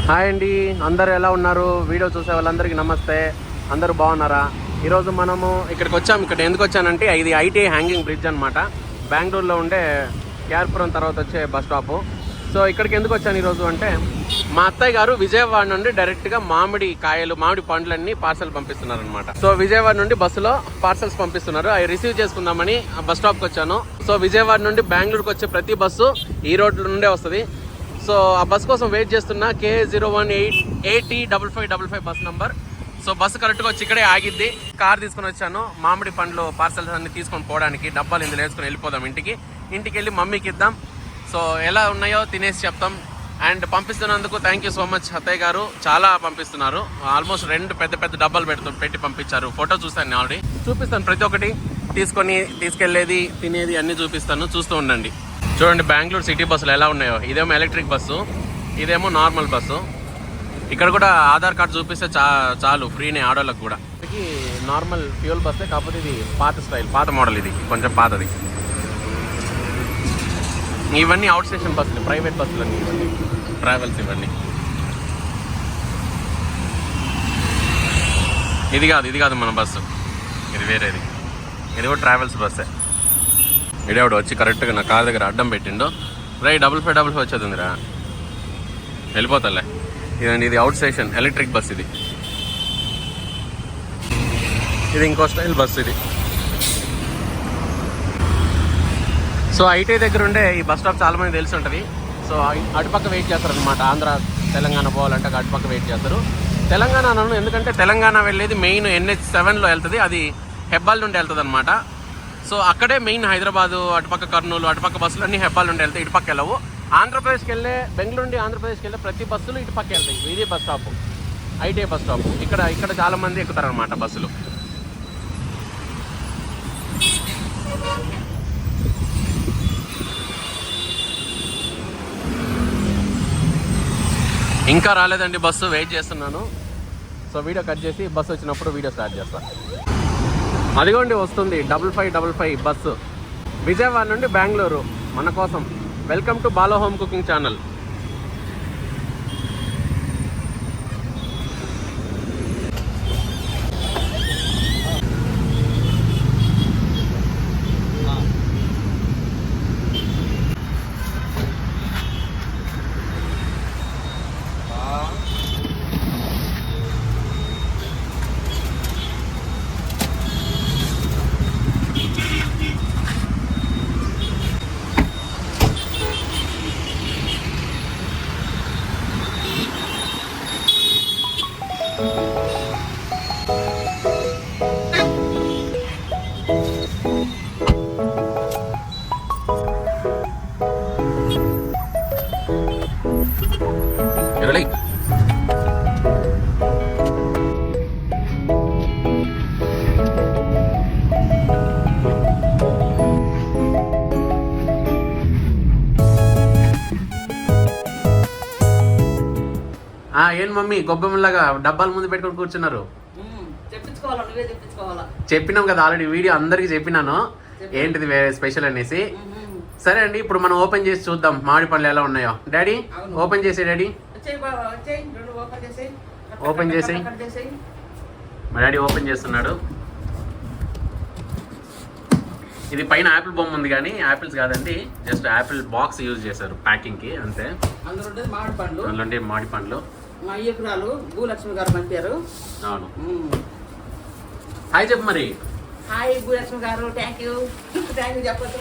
Hi అండి, అందరూ ఎలా ఉన్నారు? వీడియో చూసే వాళ్ళందరికీ నమస్తే. అందరూ బాగున్నారా? ఈరోజు మనము ఇక్కడికి వచ్చాము. ఇక్కడ ఎందుకు వచ్చానంటే ఇది ఐటీ హ్యాంగింగ్ బ్రిడ్జ్ అనమాట. బెంగళూరులో ఉండే కేఆర్పురం తర్వాత వచ్చే బస్ స్టాపు. సో ఇక్కడికి ఎందుకు వచ్చాను ఈరోజు అంటే, మా అత్తయ్య గారు విజయవాడ నుండి డైరెక్ట్గా మామిడి పండ్లన్నీ పార్సల్ పంపిస్తున్నారు అనమాట. సో విజయవాడ నుండి బస్సులో పార్సల్స్ పంపిస్తున్నారు. అవి రిసీవ్ చేసుకుందామని బస్ స్టాప్కి వచ్చాను. సో విజయవాడ నుండి బెంగళూరుకి వచ్చే ప్రతి బస్సు ఈ రోడ్ల నుండే వస్తుంది. సో ఆ బస్ కోసం వెయిట్ చేస్తున్నా. KA01805555 bus number. So bus కరెక్ట్గా వచ్చి ఇక్కడే ఆగిద్ది. కార్ తీసుకుని వచ్చాను మామిడి పండ్లు పార్సల్స్ అన్ని తీసుకొని పోవడానికి. డబ్బాలు ఇందులో వేసుకొని వెళ్ళిపోదాం ఇంటికి వెళ్ళి మమ్మీకి ఇద్దాం. సో ఎలా ఉన్నాయో తినేసి చెప్తాం. అండ్ పంపిస్తున్నందుకు థ్యాంక్ యూ సో మచ్ అత్తయ్య గారు. చాలా పంపిస్తున్నారు. ఆల్మోస్ట్ 2 పెద్ద డబ్బాలు పెట్టి పంపించారు. ఫోటో చూస్తాను, ఆల్రెడీ చూపిస్తాను. ప్రతి ఒక్కటి తీసుకెళ్లేది తినేది అన్ని చూపిస్తాను, చూస్తూ ఉండండి. చూడండి బెంగళూరు సిటీ బస్సులు ఎలా ఉన్నాయో. ఇదేమో ఎలక్ట్రిక్ బస్సు, ఇదేమో నార్మల్ బస్సు. ఇక్కడ కూడా ఆధార్ కార్డు చూపిస్తే చాలు, ఫ్రీనే ఆడోళ్ళకి కూడా. నార్మల్ ఫ్యూయల్ బస్సే, కాకపోతే ఇది పాత మోడల్. ఇది కొంచెం పాతది. ఇవన్నీ అవుట్ స్టేషన్ బస్సులు, ప్రైవేట్ బస్సులు అన్నీ, ఇవన్నీ ట్రావెల్స్. ఇవన్నీ ఇది కాదు మన బస్సు, ఇది వేరేది. ఇది కూడా ట్రావెల్స్ బస్సే. ఇడేవాడు వచ్చి కరెక్ట్గా నా కార్ దగ్గర అడ్డం పెట్టిండు. 5555 వచ్చేదిరా, వెళ్ళిపోతాలే. ఇదండి, ఇది అవుట్ స్టేషన్ ఎలక్ట్రిక్ బస్. ఇది ఇంకో స్టైల్ బస్ ఇది. సో ఐటీ దగ్గర ఉండే ఈ బస్ స్టాప్ చాలా మంది తెలిసి ఉంటుంది. సో అటుపక్క వెయిట్ చేస్తారు అనమాట. ఆంధ్ర తెలంగాణ పోవాలంటే అటుపక్క వెయిట్ చేస్తారు. తెలంగాణ అన్నాను ఎందుకంటే తెలంగాణ వెళ్ళేది మెయిన్ NH7లో వెళ్తుంది. అది హెబ్బాల్ నుండి వెళ్తుంది అనమాట. సో అక్కడే మెయిన్ హైదరాబాదు, అటుపక్క కర్నూలు, అటుపక్క బస్సులు అన్నీ హెబ్బాల్ నుండి వెళ్తాయి, ఇటుపక్క వెళ్ళవు. ఆంధ్రప్రదేశ్కి వెళ్ళే, బెంగళూరు నుండి ఆంధ్రప్రదేశ్కి వెళ్ళే ప్రతి బస్సులు ఇటుపక్క వెళ్తాయి. ఇది bus stop, IT bus stop. ఇక్కడ చాలా మంది ఎక్కుతారనమాట బస్సులు. ఇంకా రాలేదండి బస్సు, వెయిట్ చేస్తున్నాను. సో వీడియో కట్ చేసి బస్సు వచ్చినప్పుడు వీడియో స్టార్ట్ చేస్తాను. అదిగోండి వస్తుంది 5555 బస్సు, విజయవాడ నుండి బెంగళూరు మన కోసం. వెల్కమ్ టు బాలో హోమ్ కుకింగ్ ఛానల్. ఏం మమ్మీ గొబ్బెమ్మలాగా డబ్బాల ముందు పెట్టుకొని కూర్చున్నారు? చెప్పినాం కదా ఆల్రెడీ, వీడియో అందరికి చెప్పినాను ఏంటిది స్పెషల్ అనేసి. సరే అండి, ఇప్పుడు మనం ఓపెన్ చేసి చూద్దాం మామిడి పళ్ళు ఎలా ఉన్నాయో. డాడీ ఓపెన్ చేసే, డాడీ ఓపెన్ చేసి. మా డాడీ ఓపెన్ చేస్తున్నాడు. ఇది పైన యాపిల్ బొమ్మ ఉంది కానీ యాపిల్స్ కాదండి, జస్ట్ యాపిల్ బాక్స్ యూజ్ చేశారు ప్యాకింగ్ కి అంతే. అందులో మామిడి పండ్లు. మా అయ్యకురాలు భూలక్ష్మి గారు పంపారు. అవును, హాయ్ చెప్పు మరి. హాయ్ భూలక్ష్మి గారు, థ్యాంక్ యూ చెప్పొచ్చు.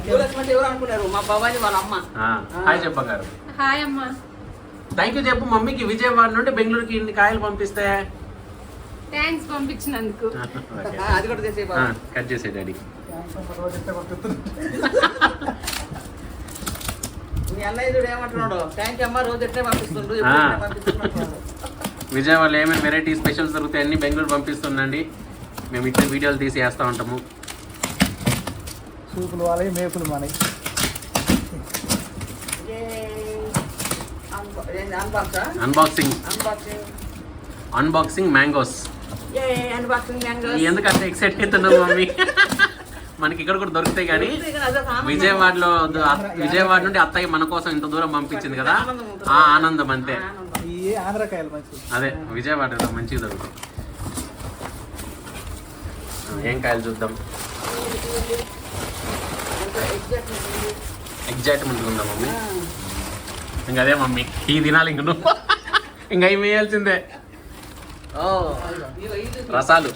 భూలక్ష్మి అంటే ఎవరు అనుకున్నారు? మా బాబాజీ వాళ్ళ అమ్మ. హాయ్ చెప్పగారు. హాయ్ అమ్మా. థ్యాంక్ యూ చెప్పు మమ్మీకి. విజయవాడ నుండి బెంగళూరుకి ఇన్ని కాయలు పంపిస్తే థ్యాంక్స్ పంపించినందుకు. అది కూడా చేసే కట్ చేసే డాడీ. మీ అన్నయ్య ఏమంటున్నాడు? థ్యాంక్ యూ అమ్మ, రోజు ఎట్లే పంపిస్తుండ్రు. విజయవాడలో ఏమేమి వెరైటీ స్పెషల్స్ దొరుకుతాయి అన్ని బెంగళూరు పంపిస్తుండండి. మేము ఇట్లా వీడియోలు తీసి వేస్తూ ఉంటాము. సూపులు వాళ్ళవి, మేపులు మనకి. Unboxing mangoes. ఎందుకంటే ఎక్సైట్ అవుతున్నావు మమ్మీ? మనకి ఇక్కడ కూడా దొరుకుతాయి కానీ అదొక ఆనందం. విజయవాడ నుండి అత్తయ్య మన కోసం ఇంత దూరం పంపించింది కదా, ఆ ఆనందం అంతే. ఈ ఆంధ్రకాయలు మంచి అదే విజయవాడలో మంచిగా దొరుకుతాయి. ఏం కాయలు చూద్దాం. ఎగ్జైట్మెంట్ ఉందా మమ్మీ? ఇంక అదే మమ్మీ ఈ తినాలి ఇంక నువ్వు ఇంకా ఇవి వేయాల్సిందే. ఓ రసాలు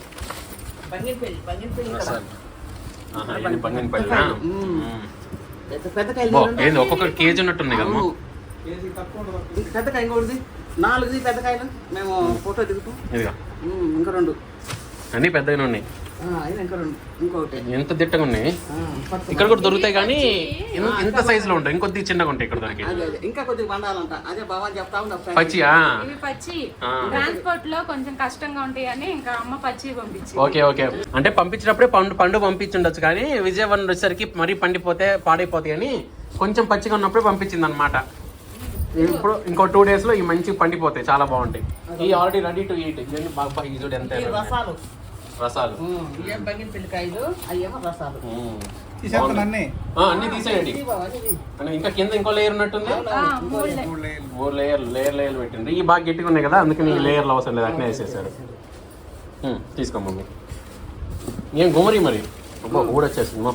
రసాలు. ఇది బంగినపల్లి. పెద్ద కాయలు బా, ఏంది ఒక్కొక్క కేజీ ఉన్నట్టున్నాయి కదమ్మా. కేజీ తక్కువ ఉండదు. పెద్ద కాయ ఇంకోటిది 4 పెద్ద కాయలు మేము ఫోటో దిగుతాం. ఇదిగా ఇంకా 2 అన్నీ పెద్దగానే ఉన్నాయి. ఇంకా 2 ఇంకొకటి ఎంత దిట్టగా ఉన్నాయి. ఇక్కడ కూడా దొరుకుతాయి కానీ ఇంత సైజులో ఉంటాయి, ఇంకొద్ది చిన్నగా ఉంటాయి ఇక్కడ దొరికి. అదే ఇంకా కొద్దిగా పండాలంట. అదే బాబా చెప్తా ఉన్నా పచ్చియా? ఇవి పచ్చి ట్రాన్స్పోర్ట్ లో కొంచెం కష్టంగా ఉంటాయి అని ఇంకా అమ్మ పచ్చి పంపించి. Okay okay. అంటే పంపించినప్పుడే పండు పంపించుండొచ్చు కానీ విజయవాడ వచ్చేసరికి మరీ పండిపోతే పాడైపోతాయి అని కొంచెం పచ్చిగా ఉన్నప్పుడే పంపించింది అనమాట. ఇప్పుడు ఇంకో 2 days లో ఈ మంచి పండిపోతాయి, చాలా బాగుంటాయి. ఈ ఆల్రెడీ రెడీ టు ఈట్. ఇవన్నీ బాగా ఈ చూడు ఎంత రసాలు రసాలు. ఇవేం బంగినపల్లి కాయలు, అయ్యేమో రసాలు. తీసేస్తాను అన్నీ. అన్ని తీసేయండి. ఇంకా కింద ఇంకో లేయర్ ఉన్నట్టుంది. 3 లేయర్లు పెట్టిండ్రు. ఈ బాగా గట్టిగా ఉన్నాయి కదా, అందుకని ఈ లేయర్లు అవసరం లేదు, అట్నే వేసేసారు. తీసుకో మమ్మీ. ఏం గుమరి మరి ఊడొచ్చేసింది మా.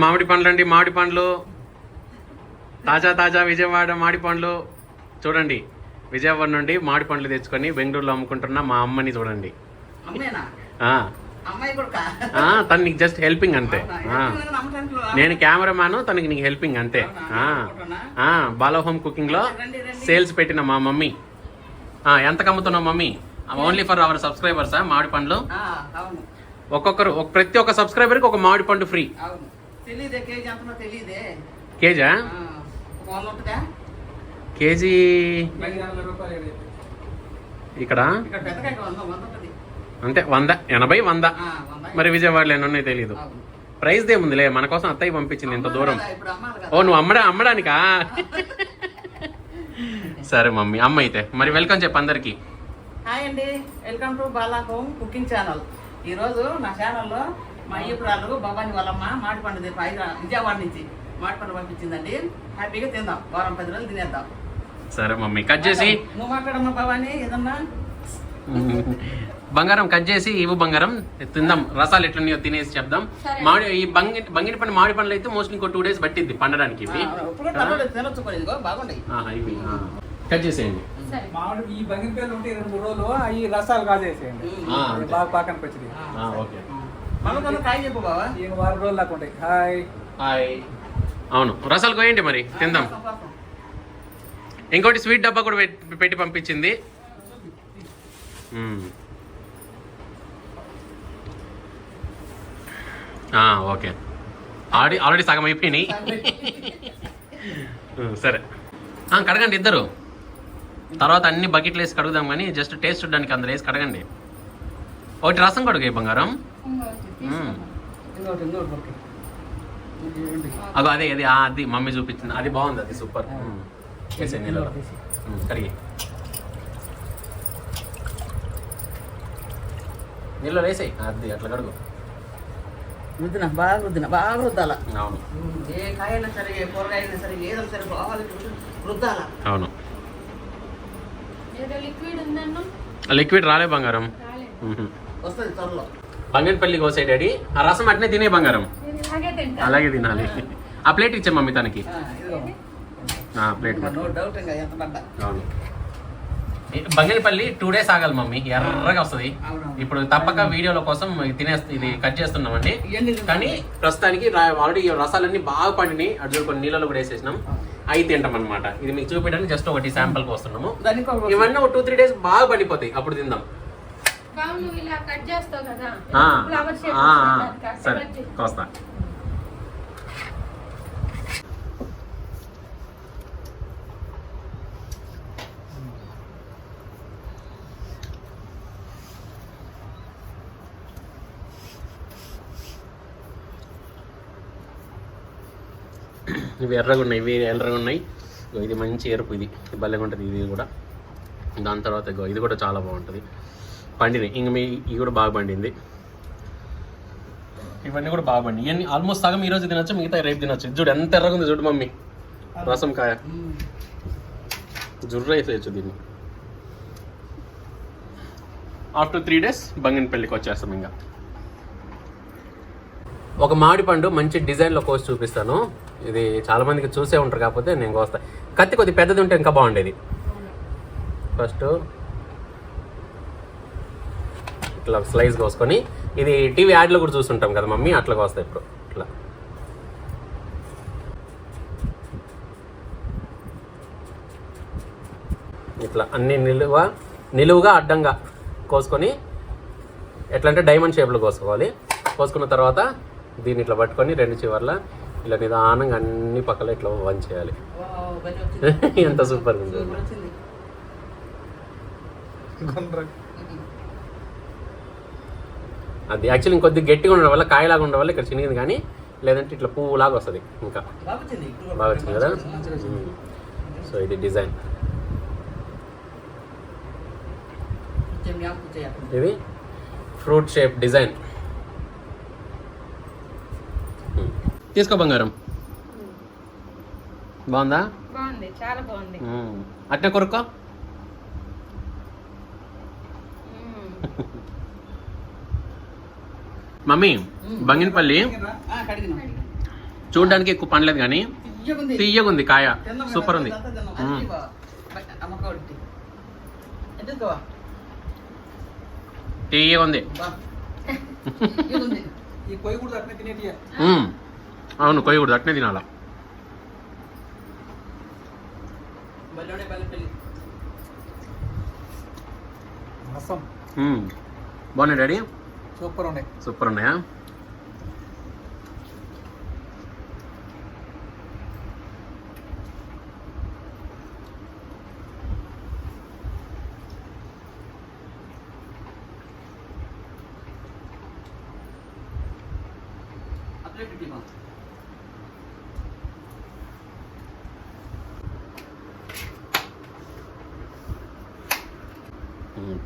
మామిడి పండ్లు అండి, మామిడి పండ్లు తాజా విజయవాడ మామిడి పండ్లు చూడండి. విజయవాడ నుండి మామిడి పండ్లు తెచ్చుకొని బెంగళూరులో అమ్ముకుంటున్న మా అమ్మని చూడండి. తను నీకు జస్ట్ హెల్పింగ్ అంతే. నేను కెమెరామ్యాన్, తనకి నీకు హెల్పింగ్ అంతే. బాలా హోమ్ కుకింగ్ లో సేల్స్ పెట్టిన మా మమ్మీ. ఎంతకు అమ్ముతున్నావు మమ్మీ? ఓన్లీ ఫర్ అవర్ సబ్స్క్రైబర్సా మామిడి పండ్లు? ప్రతి ఒక్క సబ్స్క్రైబర్ కి ఒక మామిడి పండు ఫ్రీ. కేజా? కేజీ ఇక్కడ అంతే 100, 80, 100. మరి విజయవాడలో ఎన్ని ఉన్నాయో తెలీదు. ప్రైస్ దేముందిలే, మన కోసం అత్తయ్య పంపించింది ఇంత దూరం. ఓ నువ్వు అమ్మడానికా? సరే మమ్మీ, అమ్మ అయితే మరి వెల్కమ్ చెప్పు అందరికి. హాయ్ అండి, welcome to Bala home cooking channel. ఈరోజు నా ఛానల్లో మా అయ్యపురాలు భవాని వాళ్ళమ్మ మామిడిపండు విజయవాడ నుంచి మామిడిపండు పంపించిందండి. హ్యాపీగా తిందాం, వారం 10 రోజులు తినేద్దాం. సరే మమ్మీ కట్ చేసి. నువ్వు మాట్లాడమ్మా భవాని ఏదన్నా. బంగారం కట్ చేసి ఇవ్వు బంగారం, తిందాం. రసాలు ఎట్లున్నాయో తినేసి చెప్దాం. ఈ బంగిని పండు మామిడి పండ్లు అయితే మోస్ట్లీ ఇంకో 2 days పట్టిద్ది పండడానికి. ఇవి బాగుంటాయి. కట్ చేసేయండి. మామిడి ఈ బంగినపల్లి ఉంటే 2 రోజులు అవి రసాలు కాజేసేయండి. బాగా పాకన పచ్చిది. ఓకే. చెప్పు బాబా, 1 రోజులు దాకా ఉంటాయి. Hi hi. అవును రసాలు కోయండి మరి తిందాం. ఇంకోటి స్వీట్ డబ్బా కూడా పెట్టి పంపించింది. ఓకే. ఆల్రెడీ సగం అయిపోయినాయి. సరే కడగండి ఇద్దరు. తర్వాత అన్ని బకెట్లు వేసి కడుగుదాం కానీ జస్ట్ టేస్ట్ చూడడానికి అందరు వేసి కడగండి. ఒకటి రసం కడుగు బంగారం. అగో అదే అది అది మమ్మీ చూపించింది, అది బాగుంది, అది సూపర్. వేసే నీళ్ళు కడిగి నీళ్ళు వేసాయి, అది అట్లా కడుగు. బాగా రుద్దాల. అవును ఏ కాయైనా సరే, ఏ కూరగాయ అయినా సరే, ఏదైనా సరే బాగా రుద్దాల. అవును. లిక్విడ్ రాలే బంగారం. వస్తుంది త్వరలో. బంగన్పల్లి కోసే డాడీ ఆ రసం అట్నే తినే బంగారం. అలాగే తినాలి. ఆ ప్లేట్ ఇచ్చే మమ్మీ తనకి. ప్లేట్. అవును. బంగన్పల్లి 2 days ఆగాలి మమ్మీ, ఎర్రగా వస్తుంది. ఇప్పుడు తప్పక వీడియోల కోసం ఇది కట్ చేస్తున్నామండి. కానీ ప్రస్తుతానికి ఆల్రెడీ రసాలన్నీ బాగా పండినాయి. అటు కొన్ని నీళ్ళలో కూడా వేసేసినాం. అవి తింటాం అనమాట. ఇది మీకు చూపించడానికి జస్ట్ ఒకటి శాంపుల్ కి వస్తున్నాము. ఇవన్నీ ఒక 2-3 days బాగా పండిపోతాయి, అప్పుడు తిందాం. సరే కోస్తా. ఇవి ఎర్రగా ఉన్నాయి, ఇవి ఎర్రగా ఉన్నాయి. ఇది మంచి ఎరుపు, ఇది భలేగా ఉంటుంది. ఇది కూడా దాని తర్వాత ఇది కూడా చాలా బాగుంటుంది. పండినాయి ఇంక ఇవి కూడా బాగా పండింది. ఇవన్నీ కూడా బాగా పండి. ఇవన్నీ ఆల్మోస్ట్ సగం ఈరోజు తినొచ్చు, మిగతా రేపు తినొచ్చు. చూడు ఎంత ఎర్రగా ఉంది చూడు మమ్మీ, రసం కాయ జుర్ర వేసేయచ్చు దీన్ని. ఆఫ్టర్ 3 days బంగినపల్లికి వచ్చేస్తాం. ఇంకా ఒక మామిడి పండు మంచి డిజైన్లో కోసి చూపిస్తాను. ఇది చాలా మందికి చూసే ఉంటారు, కాకపోతే నేను కోస్తా. కత్తి కొద్ది పెద్దది ఉంటే ఇంకా బాగుండేది. ఫస్ట్ ఇట్లా స్లైస్ కోసుకొని, ఇది టీవీ యాడ్లో కూడా చూస్తుంటాం కదా మమ్మీ, అట్లా కోస్తాయి. ఇప్పుడు ఇట్లా ఇట్లా అన్ని నిలువుగా అడ్డంగా కోసుకొని, ఎట్లా అంటే డైమండ్ షేప్లో కోసుకోవాలి. కోసుకున్న తర్వాత దీన్ని ఇట్లా పట్టుకొని 2 చివర్ల ఇలా నిదానంగా అన్ని పక్కల ఇట్లా వంచేయాలి. ఎంత సూపర్గా ఉంది. అది యాక్చువల్లీ ఇంకొద్ది గట్టిగా ఉండడం వల్ల, కాయలాగా ఉండడం వల్ల ఇక్కడ చినిగింది, కానీ లేదంటే ఇట్లా పువ్వులాగా వస్తుంది. ఇంకా బాగా వచ్చింది కదా. సో ఇది డిజైన్, ఇది ఫ్రూట్ షేప్ డిజైన్. తీసుకో బంగారం. బాగుందా? బాగుంది, చాలా బాగుంది. అట్నే కొరుక్కో. మమ్మీ బంగినపల్లి చూడడానికి ఎక్కువ పండలేదు, కానీ తీయగా ఉంది కాయ, సూపర్ ఉంది. తీయగా ఉంది. అవును, కొయ్యకూడదు, అట్నే తినాలా. బాగున్నాయి డాడీ, సూపర్ ఉన్నాయా?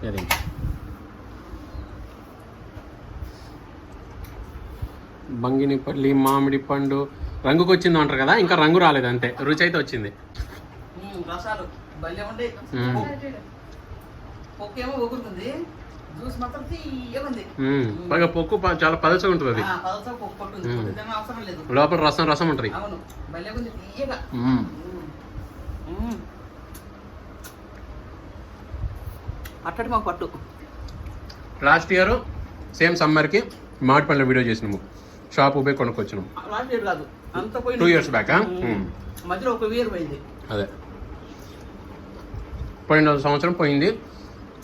అది బంగినపల్లి మామిడి పండు రంగుకి వచ్చింది అంటారు కదా, ఇంకా రంగు రాలేదు, అంతే రుచి అయితే వచ్చింది. రసాలు భలే ఉండే. పొక్కు ఏమో ఊగుతుంది, జ్యూస్ మాత్రం తీయగా ఉంది. బాగా పొక్కు చాలా పలచగా ఉంటుంది, అది అవసరం లేదు. లోపల రసం ఉంటుంది. అవును, భలే ఉంది తీయగా. అట్టడి మాకు పట్టు. లాస్ట్ ఇయర్ సేమ్ సమ్మర్కి మామిడి పండ్ల వీడియో చేసినాము, షాప్ పోయి కొనుక్కొచ్చినాము. లాస్ట్ ఇయర్ కాదు, అంత 2 years బ్యాక్. మధ్యలో 1 year పోయింది. అదే పోయిన సంవత్సరం పోయింది,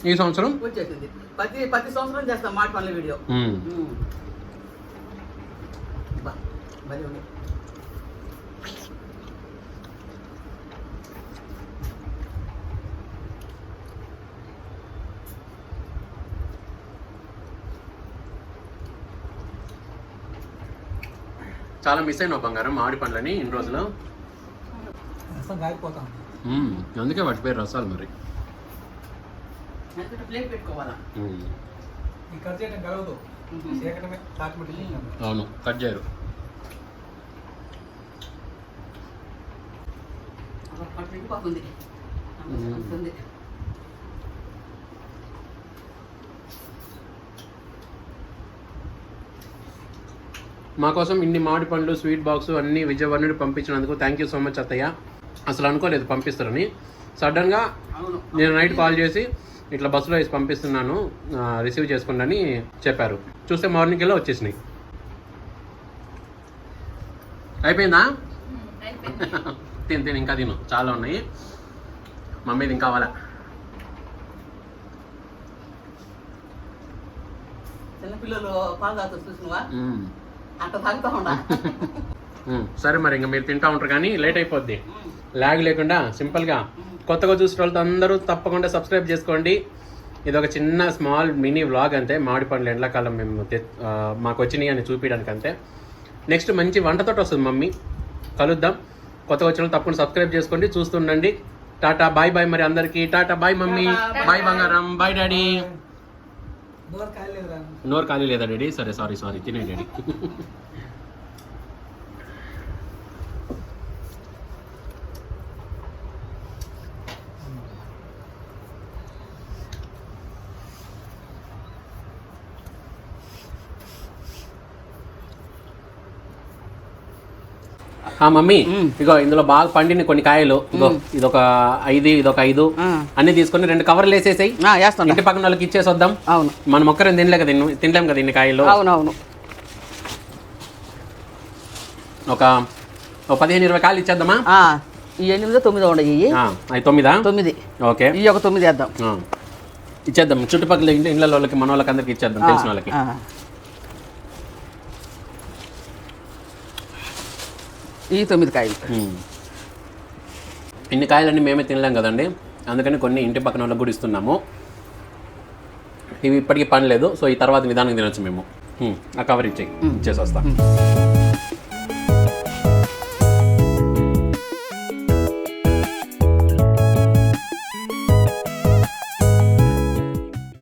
ఈ సంవత్సరం వచ్చేసింది. ప్రతి సంవత్సరం చేస్తాం మామిడి పండ్ల వీడియో. భలే ఉంది. చాలా మిస్ అయినావు బంగారం మామిడి పండ్లని ఇన్ని రోజులు. అందుకే వాటి పేరు రసాలు. మరి అవును, కట్ చేయరు. మా కోసం ఇన్ని మామిడి పండ్లు, స్వీట్ బాక్స్ అన్ని విజయవాడ నుండి పంపించినందుకు థ్యాంక్ యూ సో మచ్ అత్తయ్య. అసలు అనుకోలేదు పంపిస్తారని. సడన్గా నేను నైట్ కాల్ చేసి ఇట్లా బస్సులో వేసి పంపిస్తున్నాను, రిసీవ్ చేసుకోండి అని చెప్పారు. చూస్తే మార్నింగ్ వెళ్ళి వచ్చేసినాయి. అయిపోయిందా? తిని ఇంకా తిను, చాలా ఉన్నాయి. మమ్మీది ఇంకా కావాలా? చిన్నపిల్లలు పాలు తాగుతారు చూసినవా, అట్లా తాగుతా ఉండా. సరే మరి ఇంకా మీరు తింటా ఉంటారు, కానీ లేట్ అయిపోద్ది. లాగ్ లేకుండా సింపుల్గా కొత్తగా చూసిన వాళ్ళతో అందరూ తప్పకుండా సబ్స్క్రైబ్ చేసుకోండి. ఇది ఒక చిన్న స్మాల్ మినీ వ్లాగ్ అంతే. మామిడి పండ్లు ఎండాకాలం మేము మాకు వచ్చినాయి అని చూపించడానికి అంతే. నెక్స్ట్ మంచి వంటతోటి వస్తుంది మమ్మీ, కలుద్దాం. కొత్తగా వచ్చిన తప్పకుండా సబ్స్క్రైబ్ చేసుకోండి, చూస్తుండండి. టాటా బాయ్ బాయ్ మరి అందరికి. టాటా బాయ్ మమ్మీ, బాయ్ బంగారం, బాయ్ డాడీ. నోరు ఖాళీ లేదా డాడీ? సరే సారీ తినే డాడీ. మమ్మీ ఇగో ఇందులో బాగా పండిన కొన్ని కాయలు, ఇగో ఇదొక 5, ఇదొక 5 అన్ని తీసుకొని 2 కవర్లు వేసేసాయి. ఇంటి పక్కన వాళ్ళకి ఇచ్చేసి వద్దాం. అవును, మనం ఒక్కరం తినలేం కదా ఇన్ని కాయలు. అవునవును. ఒక 15-20 కాయలు ఇచ్చేద్దామా? ఈ 8, 9 ఉండయి. అవి 9. ఓకే, ఈ ఒక 9 వేద్దాం. ఇచ్చేద్దాం. చుట్టుపక్కల ఇండ్ల వాళ్ళకి, మన వాళ్ళకి అందరికి ఇచ్చేద్దాం, తెలిసిన వాళ్ళకి. ఈ 9 కాయలు. ఇన్ని కాయలన్నీ మేమే తినలేం కదండి, అందుకని కొన్ని ఇంటి పక్కన వాళ్ళకి కూడా ఇస్తున్నాము. ఇవి ఇప్పటికీ పని లేదు, సో ఈ తర్వాత నిదానంగా తినొచ్చు మేము. ఆ కవర్ ఇచ్చేసి వస్తాం.